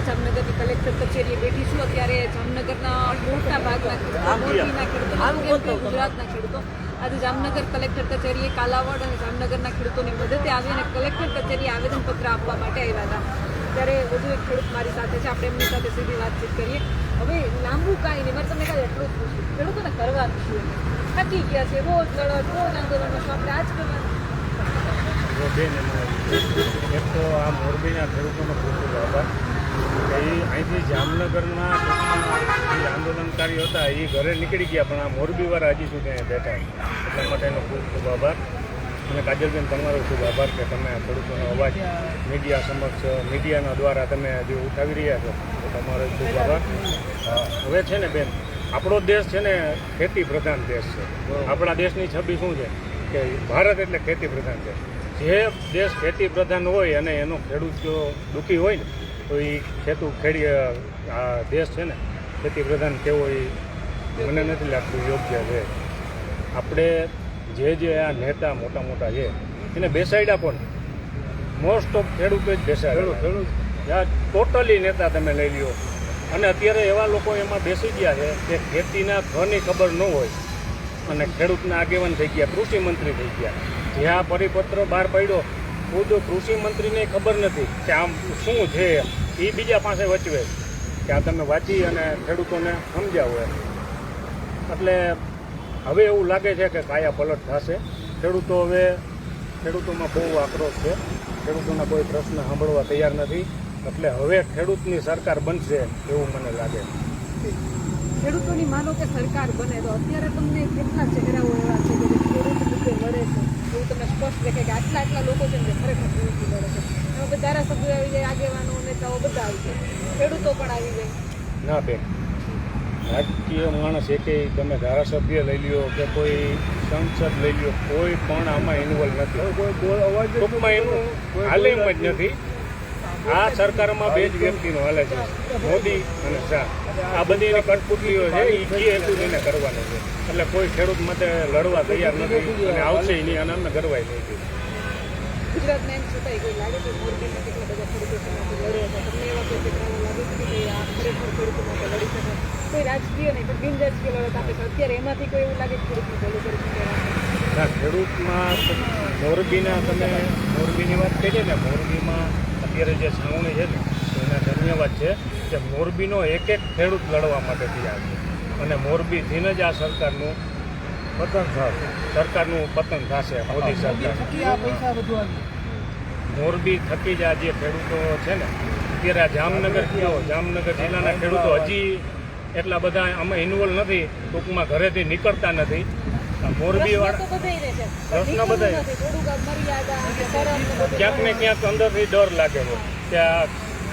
જામનગરની કલેક્ટર કચેરીએ બેઠી છું. અત્યારે જામનગરના મોટા ભાગના મોરબીના ખેડૂતો, ગુજરાતના ખેડૂતો આજે જામનગર કલેક્ટર કચેરીએ કાલાવડ અને જામનગરના ખેડૂતોની મદદે આવી અને કલેક્ટર કચેરીએ આવેદનપત્ર આપવા માટે આવ્યા હતા. ત્યારે વધુ એક ખેડૂત મારી સાથે છે, આપણે એમની સાથે સીધી વાતચીત કરીએ. હવે લાંબુ કાંઈ નહીં, મારે તમને કાંઈ એટલું જ પૂછ્યું, ખેડૂતોને કરવાનું શું? થાકી ગયા છે, રોજ લડત, રોજ આંદોલનો છે, આપણે આજ કરવાનું. એક તો આ મોરબીના ખેડૂતોનો ખૂબ ખૂબ આભાર કે એ અહીંથી જામનગરના જે આંદોલનકારીઓ હતા એ ઘરે નીકળી ગયા, પણ આ મોરબીવાળા હજી સુધી અહીં બેઠા. એટલા માટે એનો ખૂબ ખૂબ આભાર. અને કાજલબેન, તમારો ખૂબ આભાર કે તમે આ ખેડૂતોનો અવાજ મીડિયા સમક્ષ મીડિયાના દ્વારા તમે જે ઉઠાવી રહ્યા છો, તો તમારો ખૂબ આભાર. હવે છે ને બેન, આપણો દેશ છે ને ખેતી પ્રધાન દેશ છે. આપણા દેશની છબી શું છે કે ભારત એટલે ખેતી પ્રધાન છે. જે દેશ ખેતી પ્રધાન હોય અને એનો ખેડૂત જો દુઃખી હોય ને તો એ આ દેશ છે ને ખેતી પ્રધાન કેવો એ મને નથી લાગતું યોગ્ય છે. આપણે જે આ નેતા મોટા મોટા છે એને બેસાડ્યા પણ મોસ્ટ ઓફ ખેડૂતો જ બેસાડ્યા. ટોટલી નેતા તમે લઈ લ્યો. અને અત્યારે એવા લોકો એમાં બેસી ગયા છે કે ખેતીના ઘરની ખબર ન હોય અને ખેડૂતના આગેવાન થઈ ગયા, કૃષિ મંત્રી થઈ ગયા. જ્યાં પરિપત્ર બહાર પાડ્યો ખુદ કૃષિ મંત્રીને ખબર નથી કે આમ શું છે, એ બીજા પાસે વચવે કે આ તમે વાંચી અને ખેડૂતોને સમજાવો. એટલે હવે એવું લાગે છે કે કાયા પલટ થશે. ખેડૂતોમાં બહુ આક્રોશ છે. ખેડૂતોના કોઈ પ્રશ્ન સાંભળવા તૈયાર નથી. એટલે હવે ખેડૂતની સરકાર બનશે એવું મને લાગે. ખેડૂતોની માનો કે સરકાર બને તો અત્યારે તમને કેટલા ચહેરાઓ એવા છે કે ખેડૂત મુદ્દે લડે છે, એવું તમને સ્પષ્ટ દેખે કે આટલા લોકો છે ને ખરેખર ખેડૂતથી લડે છે. એમાં બધા ધારાસભ્યો આવી જાય, આગેવાનો, નેતાઓ બધા આવી જાય, ખેડૂતો પણ આવી જાય. ના બેન, રાજકીય માણસ એકેય તમે ધારાસભ્ય લઈ લ્યો કે કોઈ સંસદ લઈ લ્યો, કોઈ પણ આમાં ઇન્વોલ્વ નથી. ટૂંકમાં એનું હાલે એમ જ નથી. આ સરકારમાં બે જ વ્યક્તિનો હાલે છે, મોદી અને શાહ. આ બધી એની કઠપુતલીઓ છે, એ જે એટલું એને કરવાનું છે. એટલે કોઈ ખેડૂત માટે લડવા તૈયાર નથી અને આવશે નહીં અને અમે ગરવાઈ નહીં. ગુજરાતને એમ છતાંય કોઈ લાગે છે મોરબીમાં કેટલા બધા ખેડૂતો સાથે લડે હતા, તમને એવા કોઈ ચહેરાઓ લાગે છે કે આ ખરેખર ખેડૂતો માટે લડી શકે? કોઈ રાજકીય નહીં પણ બિનરાજકીય લડત આપે છે અત્યારે, એમાંથી કોઈ એવું લાગે છે ખેડૂતને ભલું કરી શકે? ના, ખેડૂતમાં મોરબીની વાત કરીએ ને, મોરબીમાં અત્યારે જે છાવણી છે ને એના ધન્યવાદ છે કે મોરબીનો એક ખેડૂત લડવા માટે તૈયાર છે. અને મોરબીથી જ આ સરકારનું પતન થશે. મોદી સરકાર મોરબી થકી જ આ જે ખેડૂતો છે ને અત્યારે આ જામનગર જિલ્લાના ખેડૂતો હજી એટલા બધા આમાં ઇન્વોલ્વ નથી. ટૂંકમાં ઘરેથી નીકળતા નથી. મોરબી વાળા પ્રશ્ન બધા ક્યાંક ને ક્યાંક અંદરથી ડર લાગે છે કે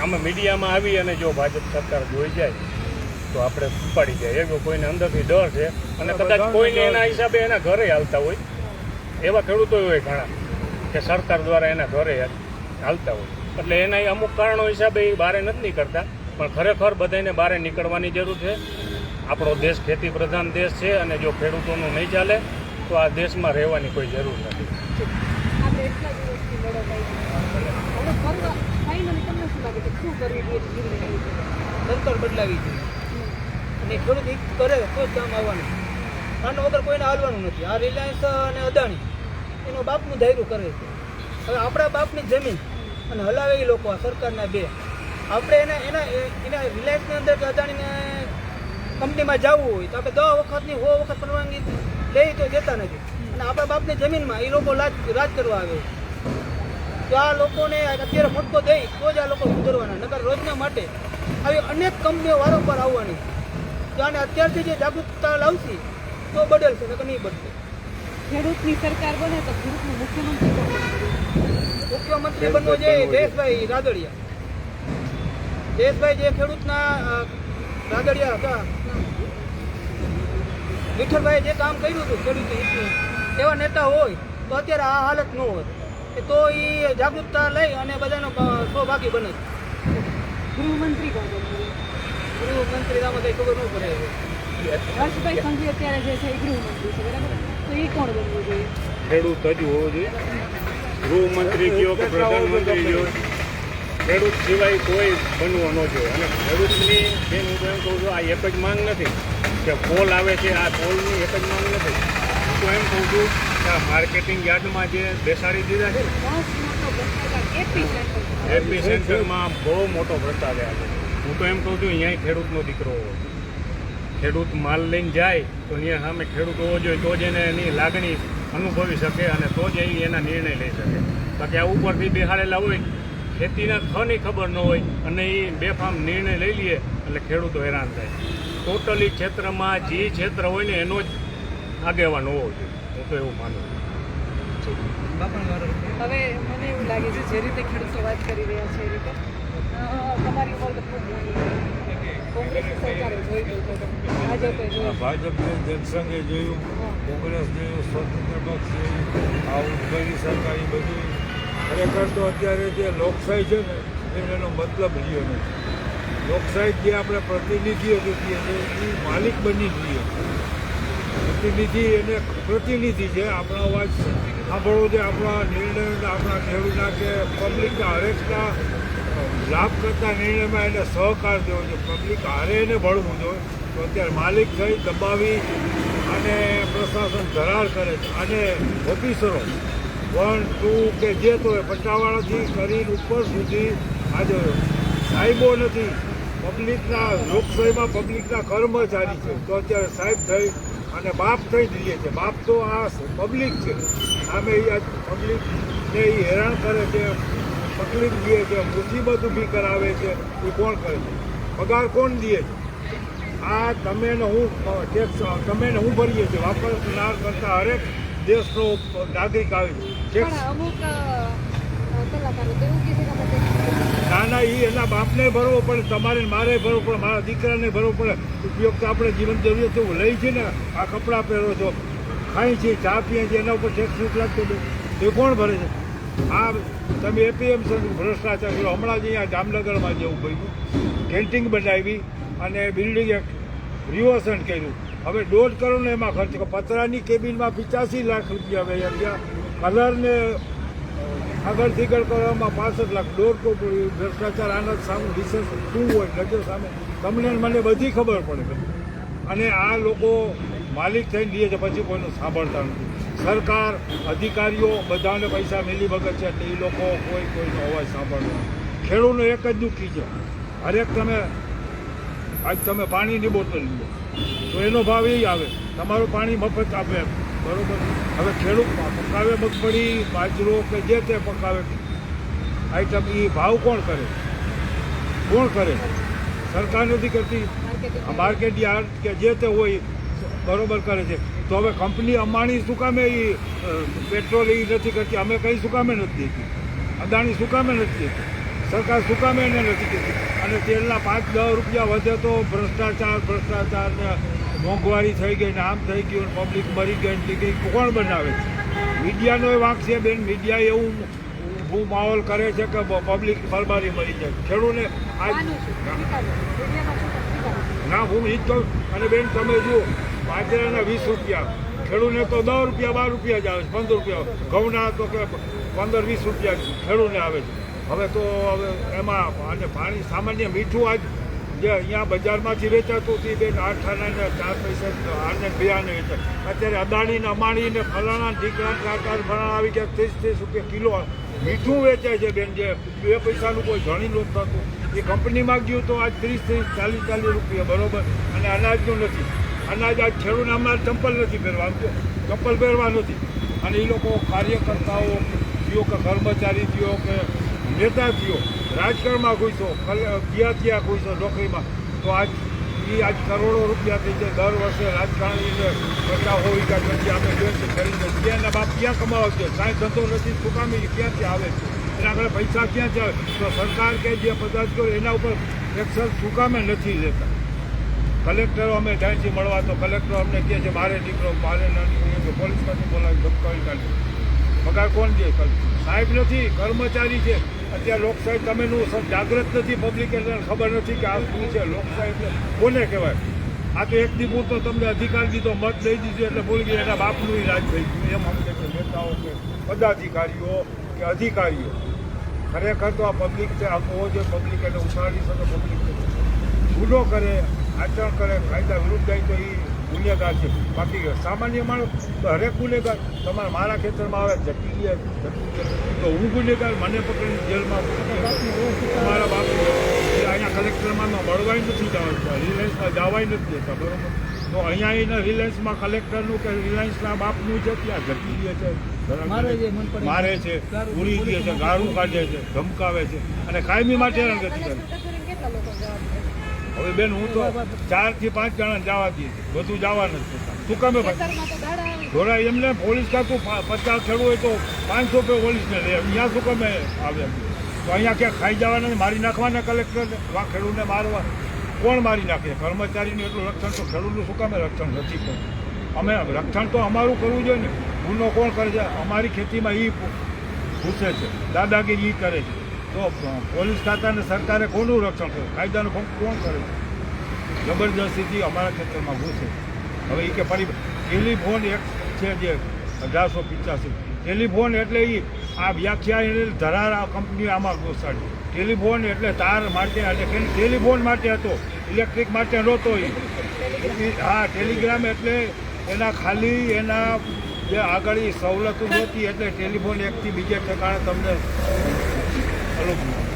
આમાં મીડિયામાં આવી અને જો ભાજપ સરકાર જોઈ જાય તો આપણે ઉપાડી જાય, એવો કોઈને અંદરથી ડર છે. અને કદાચ કોઈને એના હિસાબે એના ઘરે હાલતા હોય એવા ખેડૂતો હોય ઘણા કે સરકાર દ્વારા એના ઘરે હાલતા હોય. એટલે એના અમુક કારણો હિસાબે એ બહાર નથી નીકળતા. પણ ખરેખર બધાને બહાર નીકળવાની જરૂર છે. આપણો દેશ ખેતી પ્રધાન દેશ છે અને જો ખેડૂતોનું નહીં ચાલે તો આ દેશમાં રહેવાની કોઈ જરૂર નથી. સરકાર બદલાવી છે અને ખેડૂત કરે તો જ કામ આવવાનું. આના વગર કોઈને હાલવાનું નથી. આ રિલાયન્સ અને અદાણી એનું બાપનું ધાર્યું કરે છે. હવે આપણા બાપની જમીન અને હલાવે એ લોકો આ સરકારના બે. આપણે એના રિલાયન્સની અંદર કે અદાણીને કંપનીમાં જવું હોય તો આપણે 10 વખતની 100 વખત પરવાનગી લઈ તો દેતા નથી. અને આપણા બાપની જમીનમાં એ લોકો રાજ કરવા આવે. તો આ લોકોને અત્યારે ફટકો દઈ તો જ આ લોકો સુધરવાના. નકર રોજના માટે આવી અનેક કંપનીઓ વારંવાર આવવાની. તો આને અત્યારથી જે જાગૃતતા લાવશે તો બદલશે, નકર નહીં બદલે. ખેડૂતની સરકાર બને તો ખેડૂતનું મુખ્યમંત્રી બનવો જોઈએ જયેશભાઈ રાદડિયા. જયેશભાઈ જે ખેડૂતના રાદડિયા હતા, વિઠ્ઠલભાઈ જે કામ કર્યું હતું ખેડૂત હિતનું, એવા નેતા હોય તો અત્યારે આ હાલત ન હોત. તો એ જાગૃતતા લઈ અને બધાનો સૌભાગી બને. ગૃહમંત્રી કોણ બનવું? ગૃહમંત્રી આમાં કંઈ ખબર ન પડે. હર્ષભાઈ સંઘવી અત્યારે જે છે એ ગૃહમંત્રી છે, બરાબર? તો એ કોણ બનવું જોઈએ? ખેડૂત જ હોવો જોઈએ. ગૃહમંત્રી કયો કે પ્રધાનમંત્રી કયો, ખેડૂત સિવાય કોઈ બનવો ન જોઈએ. અને ખેડૂતની બેન હું તો એમ કહું છું, આ એક જ માંગ નથી કે પોલ આવે છે, આ પોલની એક જ માંગ નથી. હું તો એમ કહું છું કે આ માર્કેટિંગ યાર્ડમાં જે બેસાડી દીધા છે ને, એપી સેન્ટરમાં બહુ મોટો ભ્રષ્ટાચાર છે. હું તો એમ કહું છું અહીંયા ખેડૂતનો દીકરો હોવો જોઈએ. ખેડૂત માલ લઈને જાય તો અહીંયા સામે ખેડૂત હોવો જોઈએ, તો જ એને એની લાગણી અનુભવી શકે અને તો જ એ એના નિર્ણય લઈ શકે. બાકી આ ઉપરથી બેહાડેલા હોય, ખેતીના થની ખબર ન હોય અને એ બેફામ નિર્ણય લઈ લઈએ એટલે ખેડૂતો હેરાન થાય. ટોટલી ક્ષેત્રમાં જે ક્ષેત્ર હોય ને એનો જ આગેવાન હોવો જોઈએ. હું તો એવું માનું છું. હવે મને એવું લાગે છે જે રીતે ખેડૂતો વાત કરી રહ્યા છે એ રીતે તમારી ઉંમર તો ખૂબ નાની. કોંગ્રેસની સરકારે જોઈ ભાજપે જોયું, ભાજપને જનસંઘે જોયું, કોંગ્રેસ જોયું, સ્વતંત્ર પક્ષ જોયું, આ ઉદ્ભવી સરકાર એ બધું ખરેખર તો અત્યારે જે લોકશાહી છે ને એનો મતલબ રહ્યો નથી. લોકશાહી જે આપણે પ્રતિનિધિઓ કહીએ છીએ એ માલિક બની જોઈએ. પ્રતિનિધિ એને પ્રતિનિધિ છે, આપણો અવાજ સાંભળવો છે, આપણા નિર્ણય આપણા ખેડૂતના કે પબ્લિકના હરેકના લાભ કરતા નિર્ણયમાં એને સહકાર દેવો છે. પબ્લિક હારે એને ભળવું જોઈએ. તો અત્યારે માલિક થઈ દબાવી અને પ્રશાસન ધરાર કરે છે અને ઓફિસરો 1, 2 કે જે તો પટ્ટાવાળાથી કરીને ઉપર સુધી આજે સાહેબો નથી, પબ્લિકના લોકશાહીમાં પબ્લિકના કર્મચારી છે. તો અત્યારે સાહેબ થઈ અને બાપ થઈ જઈએ છે. બાપ તો આ પબ્લિક છે, સામે એ પબ્લિકને એ હેરાન કરે છે, તકલીફ દે છે, મુસીબત ઊભી કરાવે છે. એ કોણ કરે છે? પગાર કોણ દે છે? આ તમે ને હું ટેક્સ તમે ને હું ભરીએ છીએ. વાપરનાર કરતા હરેક દેશનો નાગરિક આવે છે. પણ અમુક કલાકારો તો એવું કહે છે કે અમે tax ના ના, એ એના બાપને ભરવો પડે, તમારે મારે ભરવો પડે, મારા દીકરાને ભરવો પડે. ઉપયોગ તો આપણે જીવન જરૂરિયાત એવું લઈ છે ને, આ કપડાં પહેરો છો, ખાઈ છે, ચા પીએ છે, એના ઉપર ટેક્સ નથી લાગતો. એ કોણ ભરે છે? આ તમે એપીએમસી ભ્રષ્ટાચાર કર્યો. હમણાં જ અહીંયા જામનગરમાં જેવું બન્યું, કેન્ટીન બનાવી અને બિલ્ડિંગ એક રિવોશન કર્યું. હવે 1.5 કરોડ એમાં ખર્ચ. પતરાની કેબિનમાં 85 લાખ રૂપિયા વહ્યા ગયા. કલરને આગળથી આગળ કરવામાં 65 લાખ. 1.5 કરોડ ભ્રષ્ટાચાર. આના સામે વિશેષ શું હોય નજર સામે તમને મને બધી ખબર પડે. અને આ લોકો માલિક થઈને દે છે, પછી કોઈનું સાંભળતા નથી. સરકાર અધિકારીઓ બધાને પૈસા મિલી ભગત છે એટલે એ લોકો કોઈનો અવાજ સાંભળતા. ખેડૂતનો એક જ દુઃખી છે, હરેક આજ તમે પાણીની બોટલ લો તો એનો ભાવ એ આવે, તમારું પાણી મફત આપે, બરોબર. હવે ખેડૂત પકાવે મગફળી, બાજરો કે જે તે પકાવે આઈટમ, એ ભાવ કોણ કરે? કોણ કરે? સરકાર નથી કરતી. માર્કેટ યાર્ડ કે જે તે હોય બરોબર કરે છે. તો હવે કંપની અંબાણી શું કામે એ પેટ્રોલ એ નથી કરતી? અમે કંઈ શું કામે નથી દેતી? અદાણી શું કામે નથી દેતી? સરકાર શું કામે એને નથી દેતી? અને તેલના 5-10 રૂપિયા વધે તો ભ્રષ્ટાચાર ને મોંઘવારી થઈ ગઈ ને આમ થઈ ગયું, પબ્લિક મરી ગઈ ને ગઈ. કોણ બનાવે છે? મીડિયાનો એ વાંક છે બેન. મીડિયા એવું ઊભું માહોલ કરે છે કે પબ્લિક બરબારી મરી જાય. ખેડૂતને ના, હું એ જ કહું. અને બેન તમે જુઓ, બાજરાના 20 રૂપિયા, ખેડૂતને તો 10 રૂપિયા 12 રૂપિયા જ આવે છે, 15 રૂપિયા. ઘઉંના તો કે 15-20 રૂપિયા ખેડૂતને આવે છે. હવે તો હવે એમાં અને પાણી સામાન્ય મીઠું આજ જે અહીંયા બજારમાંથી વેચાતું હતી બેન 8 આના 4 પૈસા આને 2 આને વેચાય. અત્યારે અદાણીને અમાણીને ફલાણા ઢીકણા કાકાર ફલાણા આવી ગયા 30-30 રૂપિયા કિલો મીઠું વેચાય છે બેન. જે 2 પૈસાનું કોઈ ઘણી લોટ થતું એ કંપનીમાં ગયું તો આજ 30-40 રૂપિયા, બરોબર. અને અનાજનું નથી. અનાજ આજ ખેડૂતને અમારે ચંપલ નથી પહેરવા, ચંપલ પહેરવા નથી. અને એ લોકો કાર્યકર્તાઓ થયો કે કર્મચારી થયો કે નેતા થયો, રાજકારણમાં ઘૂસો, ત્યાં ઘૂસો નોકરીમાં, તો આજ કરોડો રૂપિયા થઈ જાય. દર વર્ષે રાજકારણીને 50 વીઘા જમીન આપણે બેસી કરીને ત્યાંના બાપ ક્યાં કમાવા છે? કાંઈ ધંધો નથી, સુકામી ક્યાંથી આવે છે? એના આગળ પૈસા ક્યાંથી આવે? તો સરકાર કે જે પદાધિકારીઓ એના ઉપર એક્શન સુકામે નથી લેતા. કલેક્ટરો અમે ત્યાંથી મળવા તો કલેક્ટર અમને કહે છે મારે નીકળો, મારે ન નીકળો, પોલીસમાંથી બોલાવી ધમકાવી કાઢે. પગાર કોણ દે? સાહેબ નથી, કર્મચારી છે. અત્યારે લોકશાહી તમેનું જાગૃત નથી, પબ્લિક એટલે ખબર નથી કે આ શું છે લોકશાહી એટલે કોને કહેવાય. આ તો એક દી પૂરતો તમને અધિકાર દીધો, મત દઈ દીધું એટલે બોલી ગઈ એના બાપનું રાજ થઈ ગયું. એમ સમજે કે નેતાઓ કે પદાધિકારીઓ કે અધિકારીઓ ખરેખર તો આ પબ્લિક છે, આ કહો છે પબ્લિક એને ઉછાળી શકે, પબ્લિક ગુનો કરે, આચરણ કરે, કાયદા વિરુદ્ધ જાય તો એ ગુનેગાર છે. બાકી સામાન્ય માણસ તો હરેક ગુનેગાર. તમારે મારા ખેતરમાં આવે જટી ગયા તો હું ગુનેગાર, મને પકડીને જેલમાં મારા બાપ અહીંયા કલેક્ટરમાં મળવાય નથી જવા, રિલાયન્સમાં જવાય નથી દેતા, બરોબર. તો અહીંયા એને રિલાયન્સમાં કલેક્ટરનું કે રિલાયન્સના બાપનું છે ત્યાં જટી ગયા છે, મારે છે, ઉડી દે છે, ગાળું કાઢે છે, ધમકાવે છે અને કાયમી માટે હેરાનગતિ કરે. કેટલા લોકો જવાબ હવે બેન હું તો 4 થી 5 જણા જવા દઈએ, બધું જવા નથી. શું કામે ખેતરમાં તો દાડા આવે. થોડા એમને પોલીસ કાકું 50 ખેડવું હોય તો 500 રૂપિયા પોલીસને લે, અહીંયા શું કામે આવે? તો અહીંયા ક્યાં ખાઈ જવાના, મારી નાખવાના કલેક્ટરને, આ ખેડૂતને મારવા? કોણ મારી નાખે? કર્મચારીનું એટલું રક્ષણ તો ખેડૂતનું શું કામે રક્ષણ નથી કરવું? અમે રક્ષણ તો અમારું કરવું જોઈએ ને. ગુનો કોણ કરે છે? અમારી ખેતીમાં એ ઘૂસે છે, દાદાગીરી એ કરે છે. તો પોલીસ ખાતાને સરકારે કોનું રક્ષણ કર્યું? કાયદાનો ભંગ કોણ કરે છે? જબરદસ્તીથી અમારા ખેતરમાં ઘૂસે. હવે એ કે ફરી ટેલિફોન એક છે જે 1885, ટેલિફોન એટલે એ આ વ્યાખ્યા એને ધરાર આ કંપની આમાં ઘોસાડી. ટેલિફોન એટલે તાર માટે અને ટેલિફોન માટે હતો, ઇલેક્ટ્રિક માટે નહોતો એ. હા, ટેલિગ્રામ એટલે એના ખાલી એના જે આગળ સવલતો નહોતી એટલે ટેલિફોન એકથી બીજે ઠેકાણે તમને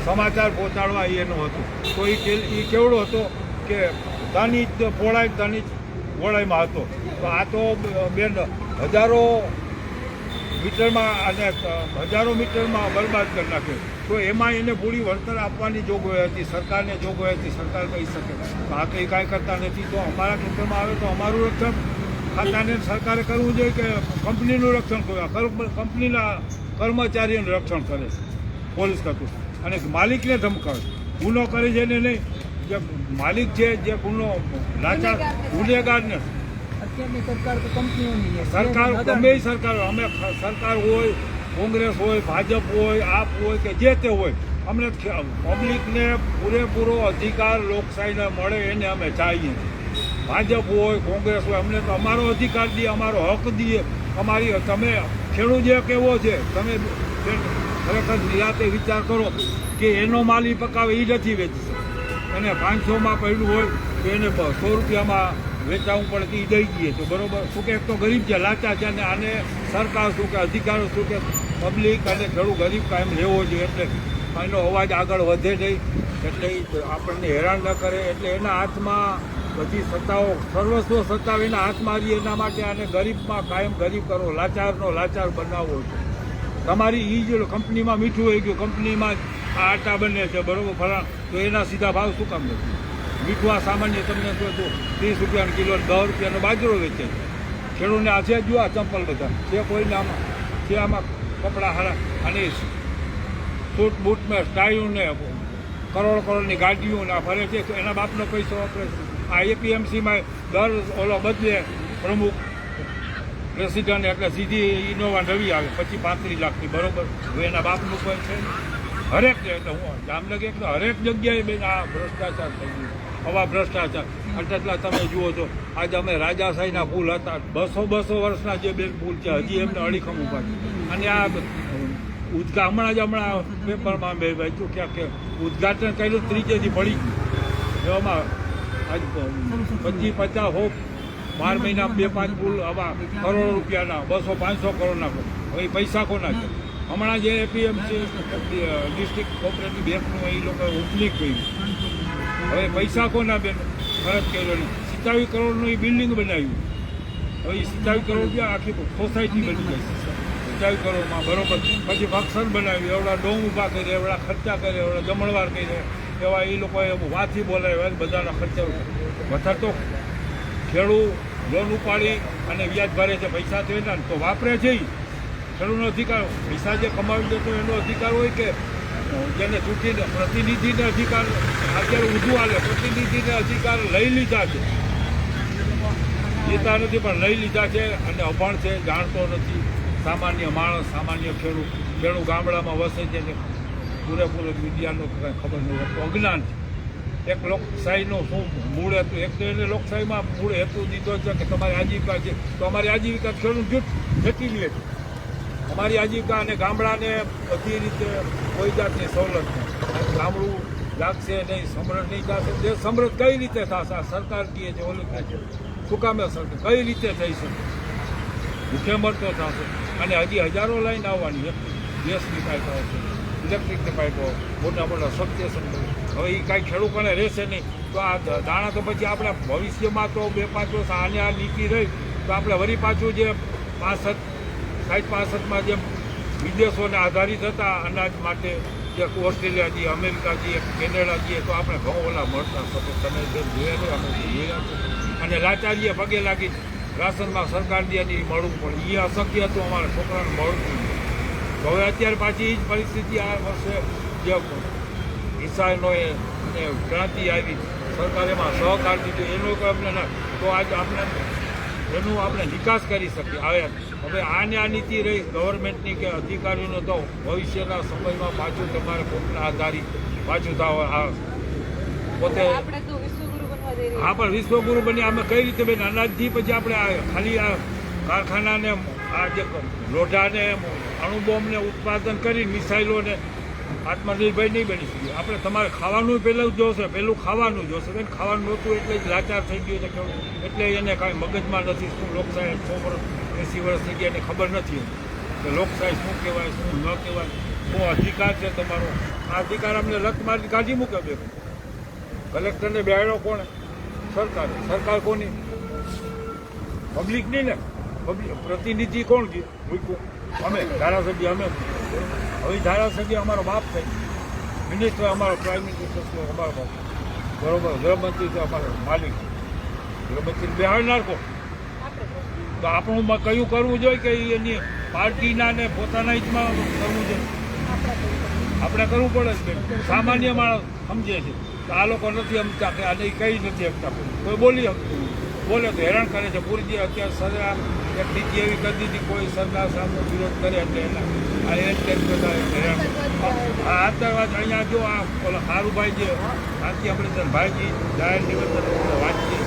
સમાચાર પહોંચાડવા એનું હતું. તો એ કેવડો હતો કે તની પહોળાઈ તની પહોળાઈમાં હતો. તો આ તો બેન હજારો મીટરમાં અને હજારો મીટરમાં બરબાદ કરી નાખે. તો એમાં એને પૂરી વળતર આપવાની જોગવાઈ હતી, સરકારને જોગવાઈ હતી, સરકાર કહી શકે. તો આ કંઈ કાંઈ કરતા નથી. તો અમારા ખેતરમાં આવે તો અમારું રક્ષણ ખાતાને સરકારે કરવું જોઈએ કે કંપનીનું રક્ષણ કરવું? કંપનીના કર્મચારીઓનું રક્ષણ કરે છે પોલીસ ખાતું અને માલિકને ધમકાવે, ગુનો કરે છે ને નહીં. જે માલિક છે જે ગુનો લાચાર ગુનેગારને અત્યારની સરકાર તો કંપનીઓની છે. સરકાર ગમે એ સરકાર, અમે સરકાર હોય, કોંગ્રેસ હોય, ભાજપ હોય, આપ હોય કે જે તે હોય, અમને પબ્લિકને પૂરેપૂરો અધિકાર લોકશાહીને મળે એને અમે ચાહીએ. ભાજપ હોય, કોંગ્રેસ હોય, અમને તો અમારો અધિકાર દે, અમારો હક દે. અમારી તમે ખેડૂત જે કેવો છે, તમે ખરેખર નિરાતે વિચાર કરો કે એનો માલ ઈ પકાવે એ નથી વેચી શકે. એને 500માં પડ્યું હોય તો એને 100 રૂપિયામાં વેચાવું પડે એ દઈ દઈએ તો બરોબર. શું કે એક તો ગરીબ છે, લાચાર છે, અને આને સરકાર શું કે અધિકારો શું કે પબ્લિક અને ખેડૂત ગરીબ કાયમ રહેવો જોઈએ. એટલે એનો અવાજ આગળ વધે નહીં, એટલે આપણને હેરાન ન કરે. એટલે એના હાથમાં બધી સત્તાઓ, સર્વસ્વ સત્તાઓ એના હાથમાં રહી. એના માટે આને ગરીબમાં કાયમ ગરીબ કરો, લાચારનો લાચાર બનાવવો છે. તમારી એ જ કંપનીમાં મીઠું હોય ગયું, કંપનીમાં આ આટા બને છે બરોબર ફરા, તો એના સીધા ભાવ શું કામ નથી? મીઠું આ સામાન્ય તમને કહો તો 30 રૂપિયાનો કિલો, 10 રૂપિયાનો બાજરો વેચે છે. ખેડૂતને આ છે જો આ ચંપલ બધા છે, કોઈને આમાં છે, આમાં કપડાં હારા અને સૂટ બૂટમાં સ્ટાઈલને કરોડની ગાડીઓ ના ફરે છે. તો એના બાપનો પૈસો વાપરે છે. આ એપીએમસીમાં દર ઓલો બદલે પ્રમુખ પ્રેસિડન્ટ એટલે સીધી ઇનોવા નવી આવે પછી 35 લાખની બરોબર. હવે એના બાપનું કોઈ છે હરેક એટલે હું જામનગર એટલે હરેક જગ્યાએ બેન આ ભ્રષ્ટાચાર થઈ ગયું, આવા ભ્રષ્ટાચાર. એટલા તમે જુઓ છો આજે અમે રાજાશાહીના પુલ હતા, 200 વર્ષના જે બેન પુલ છે હજી એમને અડીખમ ઉભા છે. અને આ હમણાં જ પેપરમાં મેં વાંચ્યું કે ઉદઘાટન કર્યું ત્રીજેથી પડી ગયું. એવામાં આજ 25-50 12 મહિના 2-5 પુલ આવા કરોડો રૂપિયાના 200-500 કરોડના. હવે પૈસા કોના છે? હમણાં જે એપીએમસી ડિસ્ટ્રિક્ટ કોઓપરેટિવ બેંકનું એ લોકો ઓપનિંગ કર્યું, હવે પૈસા કોના બેન ખર્ચ કર્યો ને 27 કરોડનું એ બિલ્ડિંગ બનાવ્યું. હવે એ 27 કરોડ રૂપિયા આખી સોસાયટી બની જાય 27 કરોડમાં બરોબર. પછી ફંક્શન બનાવ્યું, એવડા ડોમ ઊભા કરે, એવડા ખર્ચા કરે, એવડા જમણવાર કરે, એવા એ લોકોએ વાથી બોલાવ્યા, બધાના ખર્ચા વધારે. તો ખેડૂત લોન ઉપાડી અને વ્યાજ ભરે છે, પૈસા તો એના તો વાપરે છે. ખેડૂતનો અધિકાર, પૈસા જે કમાવી દેતો એનો અધિકાર હોય કે જેને ચૂંટીને પ્રતિનિધિને અધિકાર અત્યારે ઊંધું હાલે, પ્રતિનિધિને અધિકાર લઈ લીધા છે, જીતા નથી પણ લઈ લીધા છે. અને અભણ છે, જાણતો નથી. સામાન્ય માણસ, સામાન્ય ખેડૂત ગામડામાં વસે છે ને પૂરેપૂરો મીડિયાનો કંઈ ખબર નહીં હોતું, અજ્ઞાન છે. એક લોકશાહીનો શું મૂળ હતું? એક તો એને લોકશાહીમાં મૂળ હેતુ દીધો છે કે તમારી આજીવિકા છે, તો અમારી આજીવિકા ખેડૂત જૂઠ જતી લે છે. અમારી આજીવિકા અને ગામડાને બધી રીતે કોઈ જાતની સવલત નહીં. ગામડું લાગશે નહીં, સમૃદ્ધ નહીં થશે. દેશ સમૃદ્ધ કઈ રીતે થશે? આ સરકાર કહે છે, ઓલું કહે છે, શું કામે સરકાર કઈ રીતે થઈ શકે? ભૂખે મરતો થશે. અને હજી હજારો લાઈન આવવાની છે. ગેસની પાઇપો છે, ઇલેક્ટ્રિકની પાઇપો, મોટા મોટા સબસ્ટેશન. હવે એ કાંઈ ખેડૂતોને રહેશે નહીં તો આ દાણા તો પછી આપણે ભવિષ્યમાં તો 2-5 વર્ષ આને આ નીતિ રહી તો આપણે વળી પાછું જે 65 જેમ વિદેશોને આધારિત હતા અનાજ માટે, જે ઓસ્ટ્રેલિયા જઈએ, અમેરિકા જઈએ, કેનેડા જઈએ તો આપણે ઘઉં ઓલા મળતા સપોઝ તમે જેમ જોયા અમે જોયા છે. અને લાચારીએ પગે લાગી રાશનમાં સરકાર દે મળવું પડે, એ અશક્ય હતું અમારા છોકરાને મળતું. તો હવે અત્યારે પાછી એ જ પરિસ્થિતિ આ વર્ષે જે હિસાનો અને ક્રાંતિ આવી, સરકારે એમાં સહકાર દીધો એનો કોઈ અમને ના તો આજે આપણે એનું આપણે નિકાસ કરી શકીએ. હવે આને આ નીતિ રહી ગવર્મેન્ટની કે અધિકારીઓનો તો ભવિષ્યના સમયમાં પાછું તમારે કોકના આધારિત પાછું થાવ પોતે આપણે તો વિશ્વગુરુ બનવા જઈ રહ્યા હા પણ વિશ્વગુરુ બની અમે કઈ રીતે બની? અનાજથી પછી આપણે ખાલી આ કારખાનાને આ જે લોઢાને અણુબોમ્બને ઉત્પાદન કરી મિસાઇલોને આત્મનિર્ભર નહીં બની શકીએ. આપણે તમારે ખાવાનું પહેલું જોશે, પહેલું ખાવાનું જોશે. કંઈ ખાવાનું નહોતું એટલે જ લાચાર થઈ ગયું છે ખેડૂત. એટલે એને કાંઈ મગજમાં નથી શું લોકશાહી 100 વર્ષ 80 વર્ષ થઈ ગયા એને ખબર નથી કે લોકશાહી શું કહેવાય, શું ન કહેવાય, શું અધિકાર છે તમારો. આ અધિકાર અમને લત મારી કાઢી મૂકે બે. કલેક્ટરને બેહાડ્યો કોણે? સરકાર. સરકાર કોની? પબ્લિક નહીં ને. પબ્લિક પ્રતિનિધિ કોણ મૂક્યું? અમે ધારાસભ્ય. અમે હવે ધારાસભ્ય અમારો બાપ થાય, મિનિસ્ટર અમારો પ્રાઇમ મિનિસ્ટર અમારો બાપ, બરોબર. ગૃહમંત્રી તો અમારો માલિક. ગૃહમંત્રી બેહાડનાર કોણ? તો આપણું કયું કરવું જોઈએ કે એની પાર્ટીના ને પોતાના હિતમાં કરવું જોઈએ? આપણે કરવું પડે છે. સામાન્ય માણસ સમજે છે તો આ લોકો નથી સમજતા કે આને કઈ નથી શકતા. કોઈ બોલી બોલે તો હેરાન કરે છે. પૂરી અત્યારે સરકાર એક નીતિ એવી કરી દીધી કોઈ સરકાર સામે વિરોધ કરે એટલે એના આ એક બધા હેરાન. આ આતંકવાદ અહીંયા જો આ ઓલા હારુભાઈ જે શાંતિ આપણે ભાઈજી જાહેર નિવેદન વાંચીએ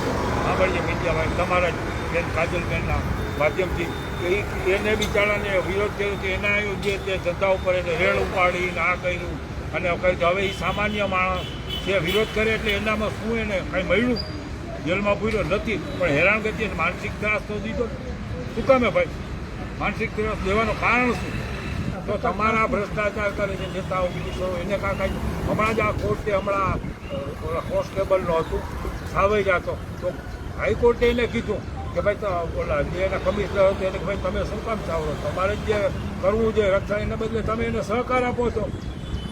સાંભળીએ મીડિયામાં તમારા બેન કાજલબેનના માધ્યમથી એને બિચારાને વિરોધ કર્યો કે એના જે તે ધંધા ઉપર એને રેડ ઉપાડીને આ કર્યું અને કહ્યું હવે એ સામાન્ય માણસ જે વિરોધ કરે એટલે એનામાં શું એને કાંઈ મળ્યું? જેલમાં પૂર્યો નથી પણ હેરાનગતિ અને માનસિક ત્રાસ તો દીધો. શું કામે ભાઈ માનસિક ત્રાસ દેવાનું કારણ શું? તો તમારા ભ્રષ્ટાચાર કરે છે નેતાઓ મિનિસ્ટરો એને કાંઈ હમણાં જ આ કોર્ટે હમણાં કોન્સ્ટેબલનો હતું સાવઈ જતો તો હાઈકોર્ટે એને કીધું કે ભાઈ તો ઓલા જે એના કમિશનર હતો એને ભાઈ તમે શું કામ સાવરો? તમારે જે કરવું જોઈએ રક્ષા એને બદલે તમે એને સહકાર આપો છો.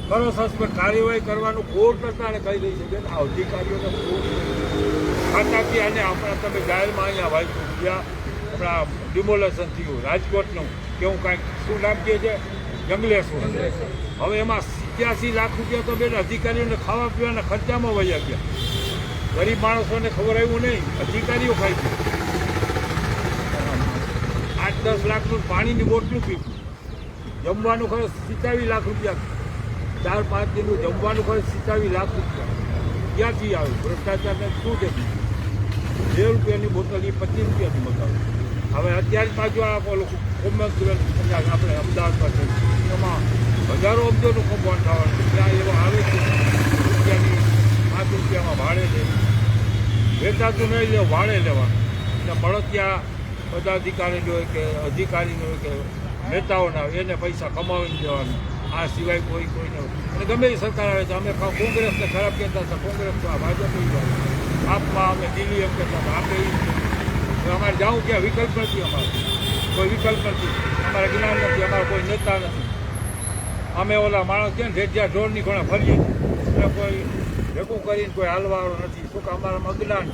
કરો સસ્પેન્ડ કાર્યવાહી કરવાનું કોર્ટ કરતાને કહી દઈ છે બેન. આ અધિકારીઓને ખાતાથી અને હમણાં તમે જાહેરમાં અહીંયા વાંચ્યું જ્યાં હમણાં ડિમોલેશન થયું રાજકોટનું કેવું કાંઈક શું નામ કહે છે જંગલેશ્વર. હવે એમાં 87 લાખ રૂપિયા તો બેન અધિકારીઓને ખાવા પીવાના ખર્ચામાં વહ્યા ગયા. ગરીબ માણસોને ખબર આવ્યું નહીં, અધિકારીઓ ખાઈ ગયું. 8-10 લાખનું પાણીની બોટલું પીવું. જમવાનું ખર્ચ 87 લાખ રૂપિયા. 4-5 દિનનું જમવાનું ખર્ચ 87 લાખ રૂપિયા. ક્યાંથી આવે? ભ્રષ્ટાચારને શું છે? 2 રૂપિયાની બોટલ એ 25 રૂપિયાથી મગાવે. હવે અત્યારે પાછું આ કોમર્સ આપણે અમદાવાદમાં છે એમાં હજારો અબજોનું કૌભાંડ થવાનું. ત્યાં એવો આવે છે રૂપિયાની 5 રૂપિયામાં ભાડે છે. વેચાતું નહીં લે ભાડે લેવાનું. એટલે મળતિયા પદાધિકારી હોય કે અધિકારીને હોય કે નેતાઓના એને પૈસા કમાવીને દેવાનું. આ સિવાય કોઈને અને ગમે એ સરકાર આવે છે. અમે કોંગ્રેસને ખરાબ કહેતા હતા, કોંગ્રેસ તો આ ભાજપ આપમાં અમે દિલ્હી એમ કહેતા હતા. આપણે અમારે જાઉં ક્યાં વિકલ્પ નથી. અમારે કોઈ વિકલ્પ નથી, અમારે જ્ઞાન નથી, અમારે કોઈ નેતા નથી. અમે ઓલા માણસ છે ને ઢેઢિયા ઢોરની ઘણા ફરીએ એટલે કોઈ ભેગું કરીને કોઈ હાલવાળો નથી. શું કે અમારામાં અજ્ઞાન,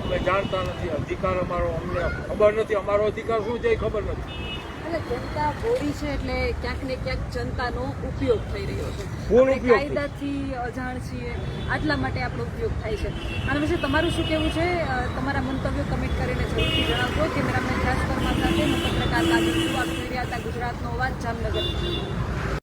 અમે જાણતા નથી. અધિકાર અમારો અમને ખબર નથી. અમારો અધિકાર શું છે એ ખબર નથી. એટલે જનતા બોરી છે એટલે ક્યાંક ને ક્યાંક જનતાનો ઉપયોગ થઈ રહ્યો છે. ફૂલ આપણે ઉપયોગ. કાયદાથી અજાણ છીએ એટલા માટે આપણો ઉપયોગ થાય છે. આના વિશે તમારું શું કહેવું છે? તમારા મંતવ્યો કમેન્ટ કરીને જરૂરથી જણાવજો. કેમેરામેન રાજકર્મા સાથે હું પત્રકાર કાજલ છું. આપ જોઈ રહ્યા હતા ગુજરાતનો અવાજ જામનગર.